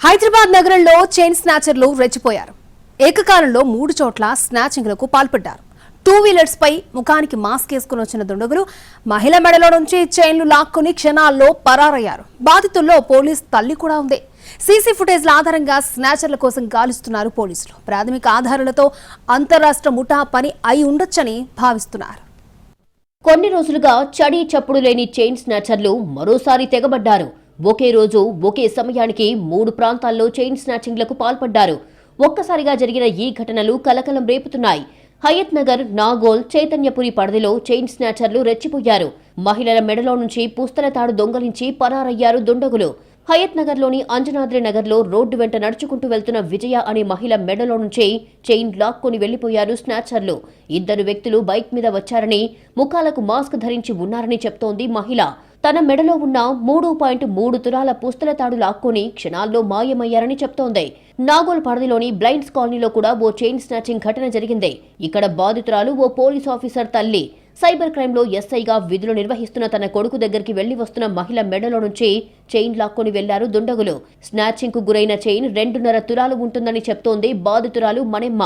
హైదరాబాద్ నగరంలో చైన్ స్నాచర్లు రెచ్చిపోయారు. ఏకకాలంలో 3 చోట్ల స్నాచింగ్లకు పాల్పడ్డారు. 2 వీలర్స్ పై ముఖానికి మాస్క్ వేసుకుని వచ్చిన దుండగులు మహిళ మెడలో నుంచి చైన్లు లాక్కుని క్షణాల్లో పరారయ్యారు. బాధితుల్లో పోలీస్ తల్లి కూడా ఉంది. సీసీ ఫుటేజ్ల ఆధారంగా స్నాచర్ల కోసం గాలిస్తున్నారు పోలీసులు. ప్రాథమిక ఆధారాలతో అంతరాష్ట్ర ముఠా పని అయి ఉండొచ్చని భావిస్తున్నారు. కొన్ని రోజులుగా చడి చప్పుడు లేని చైన్ స్నాచర్లు మరోసారి తెగబడ్డారు. ఒకే రోజు ఒకే సమయానికి 3 ప్రాంతాల్లో చైన్ స్నాచింగ్లకు పాల్పడ్డారు. ఒక్కసారిగా జరిగిన ఈ ఘటనలు కలకలం రేపుతున్నాయి. హయత్ నగర్, నాగోల్, చైతన్యపురి పరిధిలో చైన్ స్నాచర్లు రెచ్చిపోయారు. మహిళల మెడలో నుంచి పుస్తల తాడు దొంగలించి పరారయ్యారు దుండగులు. హయత్ నగర్లోని అంజనాద్రి నగర్లో రోడ్డు వెంట నడుచుకుంటూ వెళ్తున్న విజయ అనే మహిళ మెడలో నుంచి చైన్ లాక్కొని వెళ్లిపోయారు స్నాచర్లు. 2 వ్యక్తులు బైక్ మీద వచ్చారని, ముఖాలకు మాస్క్ ధరించి ఉన్నారని చెప్తోంది మహిళ. తన మెడలో ఉన్న 3.3 తులాల పుస్తల తాడు లాక్కొని క్షణాల్లో మాయమయ్యారని చెప్తోంది. నాగోల్ పరిధిలోని బ్లైండ్స్ కాలనీలో కూడా ఓ చైన్ స్నాచింగ్ ఘటన జరిగింది. ఇక్కడ బాధితురాలు ఓ పోలీస్ ఆఫీసర్ తల్లి. సైబర్ క్రైమ్లో ఎస్ఐగా విధులు నిర్వహిస్తున్న తన కొడుకు దగ్గరికి వెళ్లి వస్తున్న మహిళ మెడలో నుంచి చైన్ లాక్కొని వెళ్లారు దుండగులు. స్నాచింగ్ కు గురైన చైన్ 2.5 తులాలు ఉంటుందని చెప్తోంది బాధితురాలు మణెమ్మ.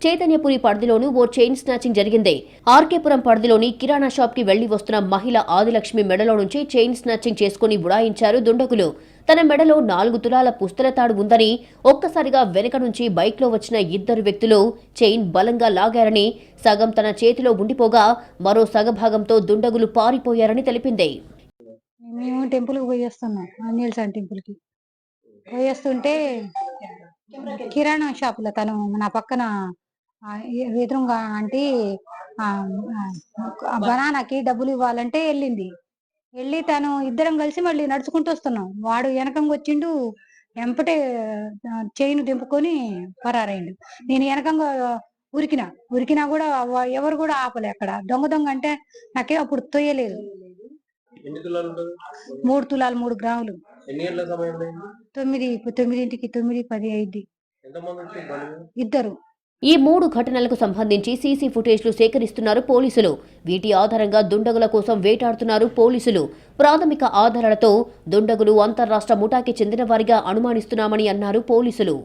చైతన్యపురి పరిధిలోనూ ఓ చైన్ స్నాచింగ్ జరిగింది. ఆర్కేపురం పరిధిలోని కిరాణా షాప్ కి వెళ్లి వస్తున్న మహిళ ఆదిలక్ష్మి మెడలో నుంచి చైన్ స్నాచింగ్ చేసుకుని ఉడాయించారు దుండగులు. తన మెడలో 4 తులాల పుస్తల తాడు ఉందని, ఒక్కసారిగా వెనక నుంచి బైక్లో వచ్చిన 2 వ్యక్తులు చైన్ బలంగా లాగారని, సగం తన చేతిలో ఉండిపోగా మరో సగభాగంతో దుండగులు పారిపోయారని తెలిపింది. మేము టెంపుల్కి పోయేస్తున్నాం, ఆంజనేయ స్వామి టెంపుల్కి పోయేస్తుంటే కిరాణా షాపులో తను నా పక్కన ఎదురుగా అంటే బనానాకి డబ్బులు ఇవ్వాలంటే వెళ్ళి తను ఇద్దరం కలిసి మళ్ళీ నడుచుకుంటూ వస్తున్నాం. వాడు వెనకంగా వచ్చిండు, వెంపటే చైన్ దింపుకొని పరారైండు. నేను వెనకంగా ఉరికినా కూడా ఎవరు కూడా ఆపలే. అక్కడ దొంగ అంటే నాకే అప్పుడు తొయ్యలేదు. 3 తులాలు 3 గ్రాములు. 9కి 9:10 అయింది. 2. ఈ 3 ఘటనలకు సంబంధించి సీసీ ఫుటేజ్లు సేకరిస్తున్నారు పోలీసులు. వీటి ఆధారంగా దుండగుల కోసం వేటాడుతున్నారు పోలీసులు. ప్రాథమిక ఆధారాలతో దుండగులు అంతర్రాష్ట్ర ముఠాకి చెందిన వారిగా అనుమానిస్తున్నామని అన్నారు పోలీసులు.